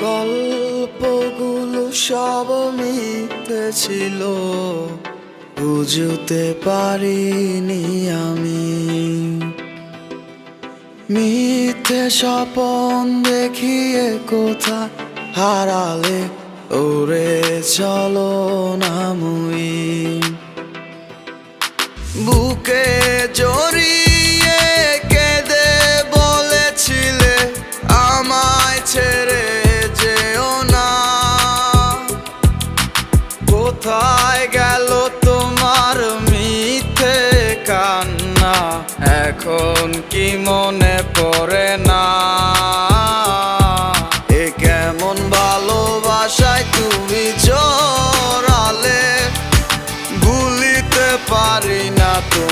গল্পগুলো সব মিথ্যে ছিল, বুঝতে পারিনি আমি। মিথ্যে স্বপন দেখিয়ে কোথা হারালে ওরে চলো না মুই। বুকে জড়িয়ে কেঁদে বলেছিলে আমায় ছেড়ে যেও না। কোথায় গেল তোমার মিথ্যে কান্না, এখন কি মনে পড়ে না? এ কেমন ভালোবাসায় তুমি জড়ালে, ভুলিতে পারি না তো